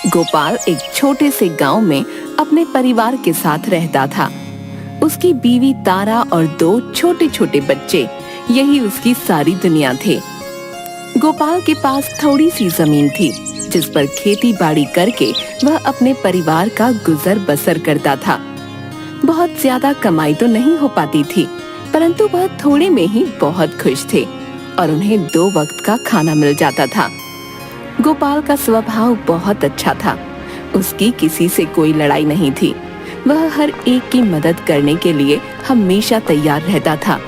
गोपाल एक छोटे से गांव में अपने परिवार के साथ रहता था। उसकी बीवी तारा और 2 छोटे छोटे बच्चे, यही उसकी सारी दुनिया थे। गोपाल के पास थोड़ी सी जमीन थी जिस पर खेती बाड़ी करके वह अपने परिवार का गुजर बसर करता था। बहुत ज्यादा कमाई तो नहीं हो पाती थी, परंतु वह थोड़े में ही बहुत खुश थे और उन्हें 2 वक्त का खाना मिल जाता था। गोपाल का स्वभाव बहुत अच्छा था। उसकी किसी से कोई लड़ाई नहीं थी। वह हर एक की मदद करने के लिए हमेशा तैयार रहता था।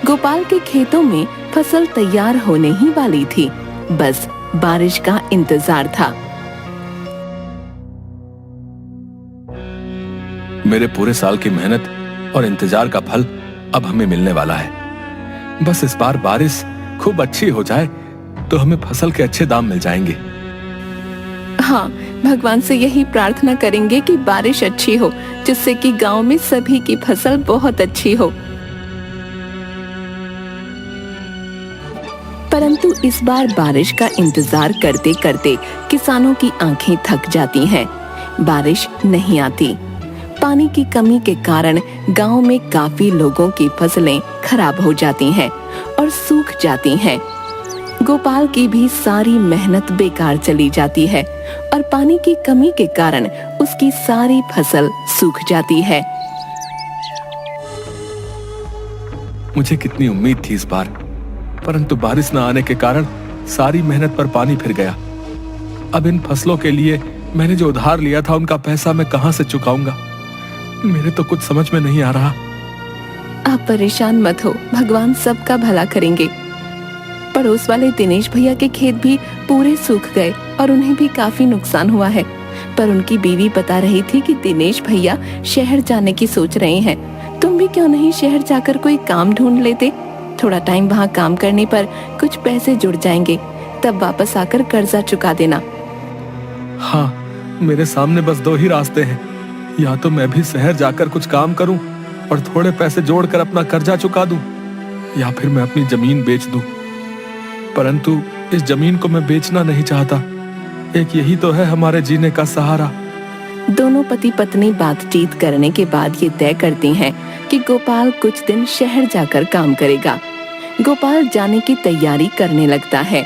गोपाल के खेतों में फसल तैयार होने ही वाली थी, बस बारिश का इंतजार था। मेरे पूरे साल की मेहनत और इंतजार का फल अब हमें मिलने वाला है। बस इस बार बारिश खूब अच्छी हो जाए तो हमें फसल के अच्छे दाम मिल जाएंगे। हाँ, भगवान से यही प्रार्थना करेंगे कि बारिश अच्छी हो, जिससे कि गांव में सभी की फसल बहुत अच्छी हो। परंतु इस बार बारिश का इंतजार करते करते किसानों की आंखें थक जाती हैं। बारिश नहीं आती। पानी की कमी के कारण गांव में काफी लोगों की फसलें खराब हो जाती हैं और सूख जाती हैं। गोपाल की भी सारी मेहनत बेकार चली जाती है और पानी की कमी के कारण उसकी सारी फसल सूख जाती है। मुझे कितनी उम्मीद थी इस बार, परंतु बारिश न आने के कारण सारी मेहनत पर पानी फिर गया। अब इन फसलों के लिए मैंने जो उधार लिया था उनका पैसा मैं कहां से चुकाऊंगा? मेरे तो कुछ समझ में नहीं आ रहा। आप परेशान मत हो, भगवान सबका भला करेंगे। पड़ोस वाले दिनेश भैया के खेत भी पूरे सूख गए और उन्हें भी काफी नुकसान हुआ है। पर उनकी बीवी बता रही थी कि दिनेश भैया शहर जाने की सोच रहे हैं। तुम भी क्यों नहीं शहर जाकर कोई काम ढूंढ लेते? थोड़ा टाइम वहाँ काम करने पर कुछ पैसे जुड़ जाएंगे, तब वापस आकर कर्जा चुका देना। हाँ, मेरे सामने बस 2 ही रास्ते हैं। या तो मैं भी शहर जाकर कुछ काम करूं और थोड़े पैसे जोड़कर अपना कर्जा चुका दूं, या फिर मैं अपनी जमीन बेच दूं। परंतु इस जमीन को मैं बेचना नहीं चाहता। एक यही तो है हमारे जीने का सहारा। दोनों पति पत्नी बातचीत करने के बाद ये तय करती हैं कि गोपाल कुछ दिन शहर जाकर काम करेगा। गोपाल जाने की तैयारी करने लगता है।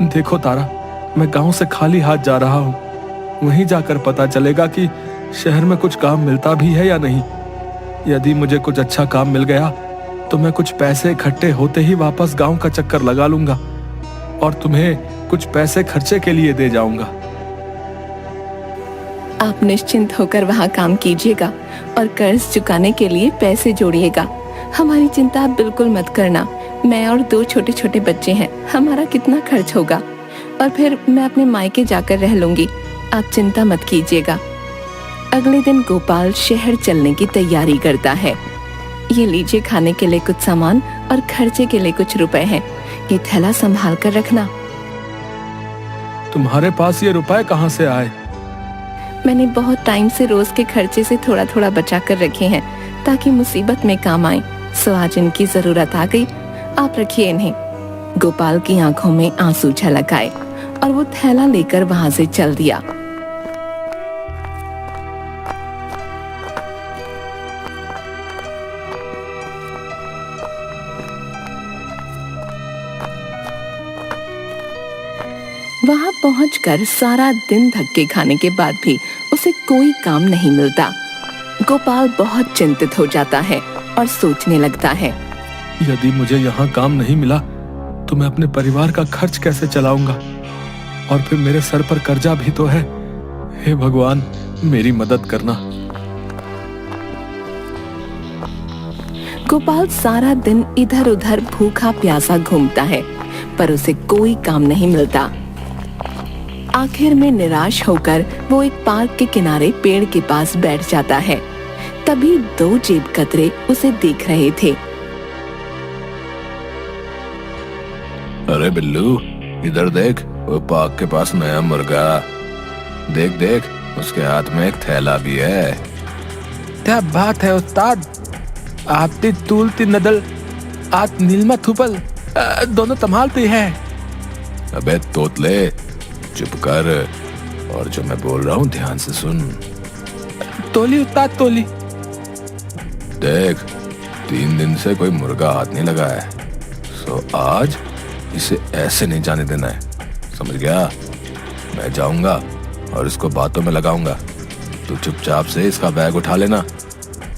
देखो तारा, मैं गांव से खाली हाथ जा रहा हूँ। वहीं जाकर पता चलेगा कि शहर में कुछ काम मिलता भी है या नहीं। यदि मुझे कुछ अच्छा काम मिल गया तो मैं कुछ पैसे इकट्ठे होते ही वापस गांव का चक्कर लगा लूंगा और तुम्हें कुछ पैसे खर्चे के लिए दे जाऊंगा। आप निश्चिंत होकर वहाँ काम कीजिएगा और कर्ज चुकाने के लिए पैसे जोड़िएगा। हमारी चिंता आप बिल्कुल मत करना। मैं और 2 छोटे छोटे बच्चे हैं, हमारा कितना खर्च होगा और फिर मैं अपने मायके जाकर रह लूंगी। आप चिंता मत कीजिएगा। अगले दिन गोपाल शहर चलने की तैयारी करता है। ये लीजिए, खाने के लिए कुछ सामान और खर्चे के लिए कुछ रुपए हैं। ये थैला संभाल कर रखना। तुम्हारे पास ये रुपए कहाँ से आए? मैंने बहुत टाइम से रोज के खर्चे से थोड़ा थोड़ा बचा कर रखे हैं ताकि मुसीबत में काम आए। सो आज इनकी जरूरत आ गई, आप रखिए इन्हें। गोपाल की आंखों में आंसू छलक आए और वो थैला लेकर वहां से चल दिया। वहां पहुंचकर सारा दिन धक्के खाने के बाद भी उसे कोई काम नहीं मिलता। गोपाल बहुत चिंतित हो जाता है और सोचने लगता है, यदि मुझे यहाँ काम नहीं मिला तो मैं अपने परिवार का खर्च कैसे चलाऊंगा? और फिर मेरे सर पर कर्जा भी तो है। हे भगवान, मेरी मदद करना। गोपाल सारा दिन इधर उधर भूखा प्यासा घूमता है, पर उसे कोई काम नहीं मिलता। आखिर में निराश होकर वो एक पार्क के किनारे पेड़ के पास बैठ जाता है। तभी 2 जेब कतरे उसे देख रहे थे। अरे बिल्लू, इधर देख, वो पार्क के पास नया मुर्गा। देख देख, उसके हाथ में एक थैला भी है। क्या बात है उस्ताद, आती तूलती नदल आत नीलमा थुपल दोनों संभालती है। अबे तोतले, चुप कर और जो मैं बोल रहा हूँ ध्यान से सुन। तोली उस्ताद तोली। देख, 3 दिन से कोई मुर्गा हाथ नहीं लगा है, सो आज इसे ऐसे नहीं जाने देना है, समझ गया? मैं जाऊंगा और इसको बातों में लगाऊंगा। तू चुपचाप से इसका बैग उठा लेना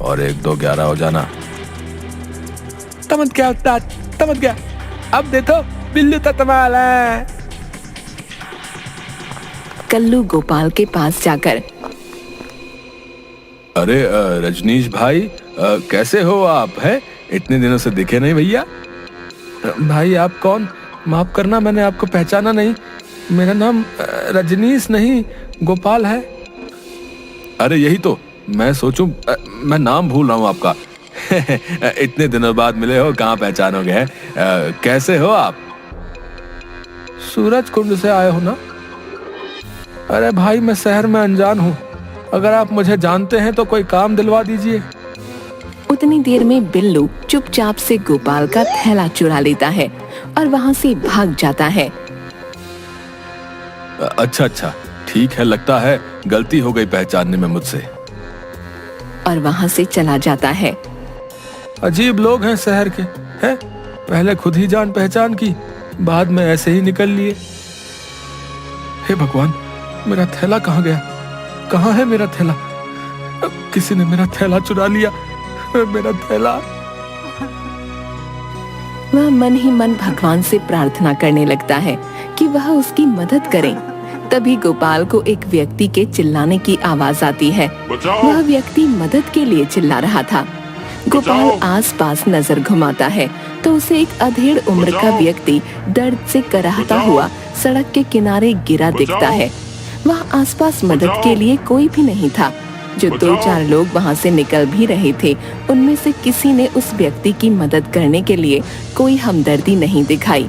और 1 2 11 हो जाना। समझ गया उस्ताद, समझ गया। अब देखो बिल्लू तो तमाल है। कल्लू गोपाल के पास जाकर, अरे रजनीश भाई, कैसे हो आप? है इतने दिनों से दिखे नहीं भैया। भाई आप कौन? माफ करना, मैंने आपको पहचाना नहीं। मेरा नाम रजनीश नहीं गोपाल है। अरे यही तो मैं सोचूं, मैं नाम भूल रहा हूँ आपका। इतने दिनों बाद मिले हो, कहाँ पहचानोगे? हैं? कैसे हो आप? सूरज कुंड से आए हो ना? अरे भाई मैं शहर में अनजान हूँ, अगर आप मुझे जानते हैं तो कोई काम दिलवा दीजिए। उतनी देर में बिल्लू चुपचाप से गोपाल का थैला चुरा लेता है और वहाँ से भाग जाता है। अच्छा, ठीक है, लगता है गलती हो गई पहचानने में मुझसे। और वहाँ से चला जाता है। अजीब लोग हैं शहर के, हैं? पहले खुद ही जान पहचान की, बाद में ऐसे ही निकल लिए। हे भगवान, मेरा थैला कहाँ गया? कहाँ है मेरा थैला? किसी ने मेरा थैला चुरा लिया। मेरा थैला। वह मन ही मन भगवान से प्रार्थना करने लगता है कि वह उसकी मदद करे। तभी गोपाल को एक व्यक्ति के चिल्लाने की आवाज आती है। वह व्यक्ति मदद के लिए चिल्ला रहा था। गोपाल आसपास नजर घुमाता है तो उसे एक अधेड़ उम्र का व्यक्ति दर्द से कराहता हुआ सड़क के किनारे गिरा दिखता है। वहाँ आसपास मदद के लिए कोई भी नहीं था। जो 2-4 लोग वहाँ से निकल भी रहे थे, उनमें से किसी ने उस व्यक्ति की मदद करने के लिए कोई हमदर्दी नहीं दिखाई।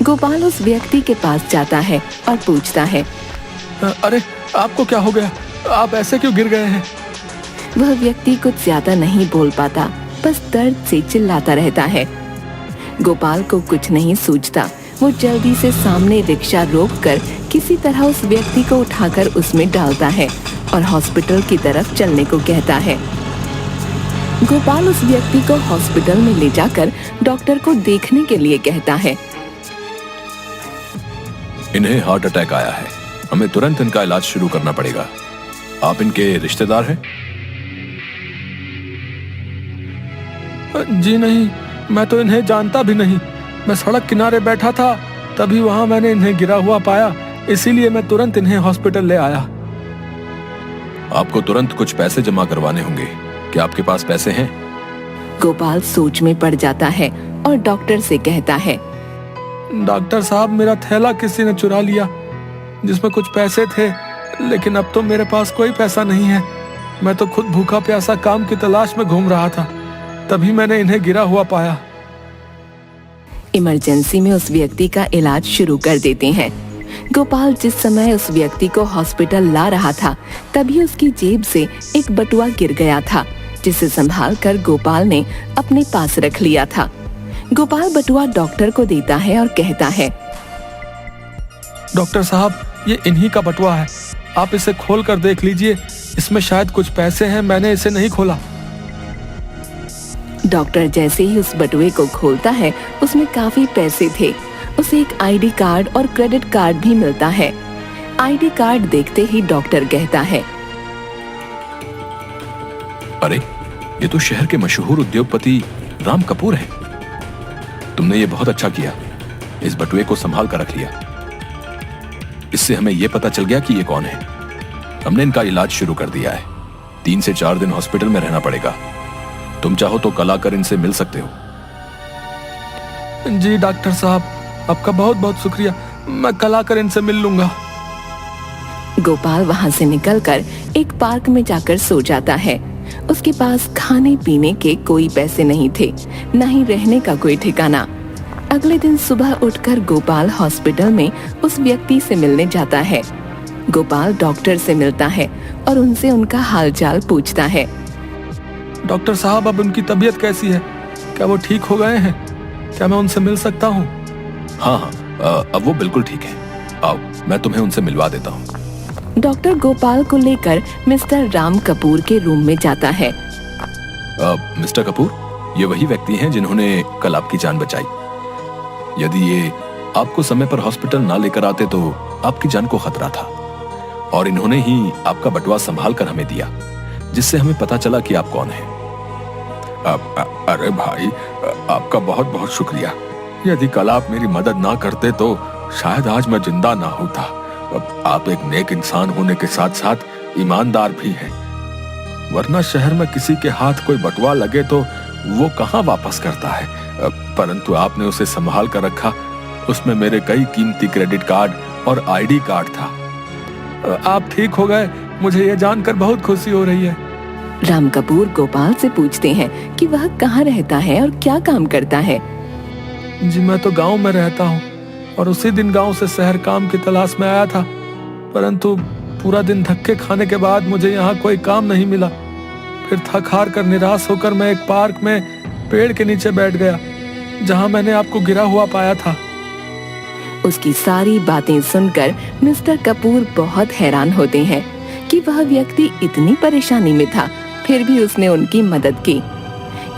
गोपाल उस व्यक्ति के पास जाता है और पूछता है, अरे आपको क्या हो गया? आप ऐसे क्यों गिर गए हैं? वह व्यक्ति कुछ ज्यादा नहीं बोल पाता, बस दर्द से चिल्लाता रहता है। गोपाल को कुछ नहीं सूझता। वो जल्दी से सामने रिक्शा रोककर किसी तरह उस व्यक्ति को उठाकर उसमें डालता है और हॉस्पिटल की तरफ चलने को कहता है। गोपाल उस व्यक्ति को हॉस्पिटल में ले जाकर डॉक्टर को देखने के लिए कहता है। इन्हें हार्ट अटैक आया है, हमें तुरंत इनका इलाज शुरू करना पड़ेगा। आप इनके रिश्तेदार हैं? जी नहीं, मैं तो इन्हें जानता भी नहीं। मैं सड़क किनारे बैठा था, तभी वहाँ मैंने इन्हें गिरा हुआ पाया, इसीलिए मैं तुरंत इन्हें हॉस्पिटल ले आया। आपको तुरंत कुछ पैसे जमा करवाने होंगे। क्या आपके पास पैसे हैं? गोपाल सोच में पड़ जाता है और डॉक्टर से कहता है, डॉक्टर साहब, मेरा थैला किसी ने चुरा लिया जिसमें कुछ पैसे थे, लेकिन अब तो मेरे पास कोई पैसा नहीं है। मैं तो खुद भूखा प्यासा काम की तलाश में घूम रहा था, तभी मैंने इन्हें गिरा हुआ पाया। इमरजेंसी में उस व्यक्ति का इलाज शुरू कर देते हैं। गोपाल जिस समय उस व्यक्ति को हॉस्पिटल ला रहा था, तभी उसकी जेब से एक बटुआ गिर गया था, जिसे संभालकर गोपाल ने अपने पास रख लिया था। गोपाल बटुआ डॉक्टर को देता है और कहता है, डॉक्टर साहब, ये इन्हीं का बटुआ है, आप इसे खोल कर देख लीजिए, इसमें शायद कुछ पैसे हैं, मैंने इसे नहीं खोला। डॉक्टर जैसे ही उस बटुए को खोलता है, उसमें काफी पैसे थे। उसे एक आईडी कार्ड और क्रेडिट कार्ड भी मिलता है। आईडी कार्ड देखते ही डॉक्टर कहता है, अरे ये तो शहर के मशहूर उद्योगपति राम कपूर हैं। तुमने ये बहुत अच्छा किया, इस बटुए को संभाल कर रख लिया। इससे हमें ये पता चल गया कि ये कौन है। हमने इनका इलाज शुरू कर दिया है। 3 से 4 दिन हॉस्पिटल में रहना पड़ेगा। तुम चाहो तो कल आकर इनसे मिल सकते हो। जी डॉक्टर साहब, आपका बहुत बहुत शुक्रिया, मैं कल आकर इनसे मिल लूंगा। गोपाल वहाँ से निकलकर एक पार्क में जाकर सो जाता है। उसके पास खाने पीने के कोई पैसे नहीं थे, न ही रहने का कोई ठिकाना। अगले दिन सुबह उठकर गोपाल हॉस्पिटल में उस व्यक्ति से मिलने जाता है। गोपाल डॉक्टर से मिलता है और उनसे उनका हालचाल पूछता है। डॉक्टर साहब, अब उनकी तबीयत कैसी है? क्या वो ठीक हो गए हैं? क्या मैं उनसे मिल सकता हूँ? हाँ हाँ, अब वो बिल्कुल ठीक है। आओ, मैं तुम्हें उनसे मिलवा देता हूँ। डॉक्टर गोपाल को लेकर मिस्टर राम कपूर के रूम में जाता है। मिस्टर कपूर, ये वही व्यक्ति हैं जिन्होंने कल आपकी जान बचाई। यदि ये आपको समय पर हॉस्पिटल ना लेकर आते तो आपकी जान को खतरा था, और इन्होंने ही आपका बटुआ संभाल कर हमें दिया, जिससे हमें पता चला कि आप कौन हैं। अरे भाई, आपका बहुत बहुत शुक्रिया। यदि कल आप मेरी मदद ना करते तो शायद आज मैं जिंदा ना होता। आप एक नेक इंसान होने के साथ साथ ईमानदार भी हैं, वरना शहर में किसी के हाथ कोई बटुआ लगे तो वो कहाँ वापस करता है। परंतु आपने उसे संभाल कर रखा। उसमें मेरे कई कीमती क्रेडिट कार्ड और आईडी कार्ड था। आप ठीक हो गए, मुझे ये जानकर बहुत खुशी हो रही है। राम कपूर गोपाल से पूछते हैं कि वह कहाँ रहता है और क्या काम करता है। जी, मैं तो गांव में रहता हूँ और उसी दिन गांव से शहर काम की तलाश में आया था, परंतु पूरा दिन धक्के खाने के बाद मुझे यहाँ कोई काम नहीं मिला। फिर थक हार कर निराश होकर मैं एक पार्क में पेड़ के नीचे बैठ गया, जहाँ मैंने आपको गिरा हुआ पाया था। उसकी सारी बातें सुनकर मिस्टर कपूर बहुत हैरान होते हैं कि वह व्यक्ति इतनी परेशानी में था, फिर भी उसने उनकी मदद की।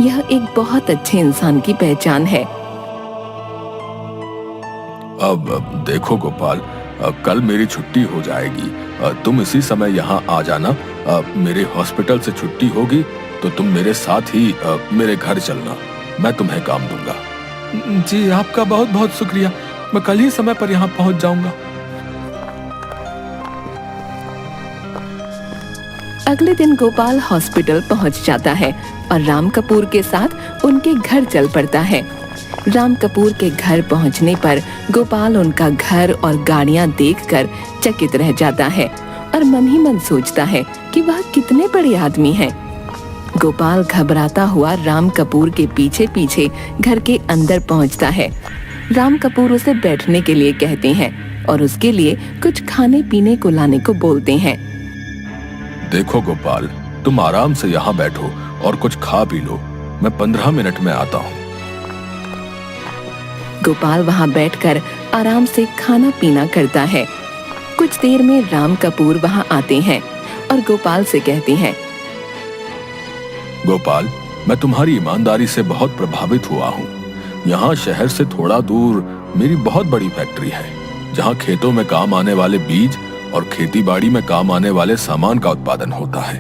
यह एक बहुत अच्छे इंसान की पहचान है। अब देखो गोपाल, कल मेरी छुट्टी हो जाएगी। तुम इसी समय यहाँ आ जाना। मेरे हॉस्पिटल से छुट्टी होगी तो तुम मेरे साथ ही मेरे घर चलना। मैं तुम्हें काम दूंगा। जी, आपका बहुत बहुत शुक्रिया। मैं कल ही समय पर यहाँ पहुँच जाऊंगा। अगले दिन गोपाल हॉस्पिटल पहुंच जाता है और राम कपूर के साथ उनके घर चल पड़ता है। राम कपूर के घर पहुंचने पर गोपाल उनका घर और गाड़ियां देखकर चकित रह जाता है और मन ही मन सोचता है कि वह कितने बड़े आदमी हैं। गोपाल घबराता हुआ राम कपूर के पीछे पीछे घर के अंदर पहुंचता है। राम कपूर उसे बैठने के लिए कहते हैं और उसके लिए कुछ खाने पीने को लाने को बोलते हैं। देखो गोपाल, तुम आराम से यहाँ बैठो और कुछ खा पी लो। मैं 15 मिनट में आता हूँ। गोपाल वहाँ बैठकर आराम से खाना पीना करता है। कुछ देर में राम कपूर वहाँ आते हैं और गोपाल से कहते हैं, गोपाल, मैं तुम्हारी ईमानदारी से बहुत प्रभावित हुआ हूँ। यहाँ शहर से थोड़ा दूर मेरी बहुत बड़ी फैक्ट्री है, जहाँ खेतों में काम आने वाले बीज और खेतीबाड़ी में काम आने वाले सामान का उत्पादन होता है।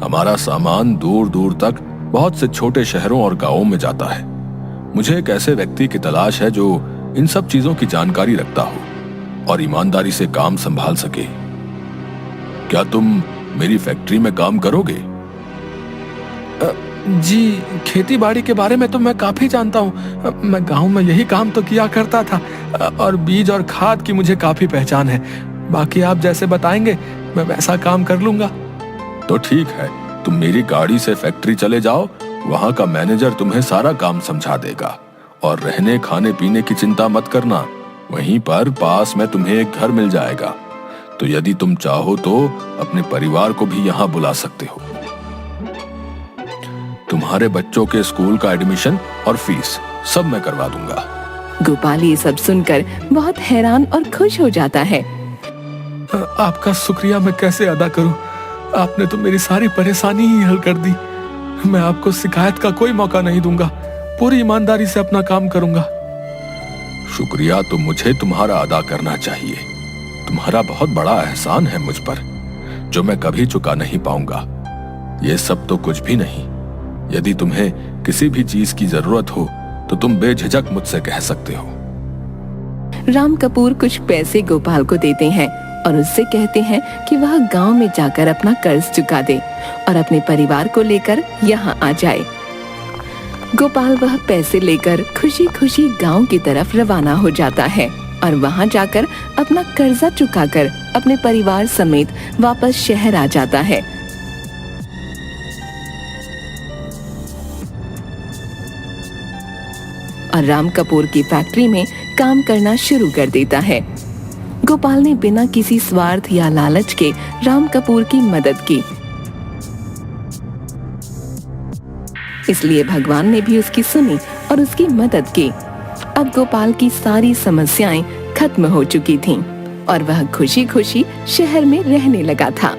हमारा सामान दूर दूर तक बहुत से छोटे शहरों और गांवों में जाता है। मुझे एक ऐसे व्यक्ति की तलाश है जो इन सब चीजों की जानकारी रखता हो और ईमानदारी से काम संभाल सके। क्या तुम मेरी फैक्ट्री में काम करोगे? जी, खेती बाड़ी के बारे में तो मैं काफी जानता हूँ। मैं गांव में यही काम तो किया करता था और बीज और खाद की मुझे काफी पहचान है। बाकी आप जैसे बताएंगे मैं वैसा काम कर लूंगा। तो ठीक है, तुम मेरी गाड़ी से फैक्ट्री चले जाओ। वहाँ का मैनेजर तुम्हें सारा काम समझा देगा और रहने खाने पीने की चिंता मत करना। वहीं पर पास में तुम्हें एक घर मिल जाएगा। तो यदि तुम चाहो तो अपने परिवार को भी यहाँ बुला सकते हो। तुम्हारे बच्चों के स्कूल का एडमिशन और फीस सब मैं करवा दूंगा। गोपाल ये सब सुनकर बहुत हैरान और खुश हो जाता है। आपका शुक्रिया मैं कैसे अदा करूं? आपने तो मेरी सारी परेशानी ही हल कर दी। मैं आपको शिकायत का कोई मौका नहीं दूंगा। पूरी ईमानदारी से अपना काम करूंगा। शुक्रिया तो मुझे तुम्हारा अदा करना चाहिए। तुम्हारा बहुत बड़ा एहसान है मुझ पर, जो मैं कभी चुका नहीं पाऊंगा। ये सब तो कुछ भी नहीं। यदि तुम्हें किसी भी चीज की जरूरत हो तो तुम बेझिझक मुझसे कह सकते हो। राम कपूर कुछ पैसे गोपाल को देते हैं और उससे कहते हैं कि वह गांव में जाकर अपना कर्ज चुका दे और अपने परिवार को लेकर यहाँ आ जाए। गोपाल वह पैसे लेकर खुशी खुशी गांव की तरफ रवाना हो जाता है और वहाँ जाकर अपना कर्जा चुकाकर अपने परिवार समेत वापस शहर आ जाता है। और राम कपूर की फैक्ट्री में काम करना शुरू कर देता है। गोपाल ने बिना किसी स्वार्थ या लालच के राम कपूर की मदद की, इसलिए भगवान ने भी उसकी सुनी और उसकी मदद की। अब गोपाल की सारी समस्याएं खत्म हो चुकी थीं और वह खुशी खुशी शहर में रहने लगा था।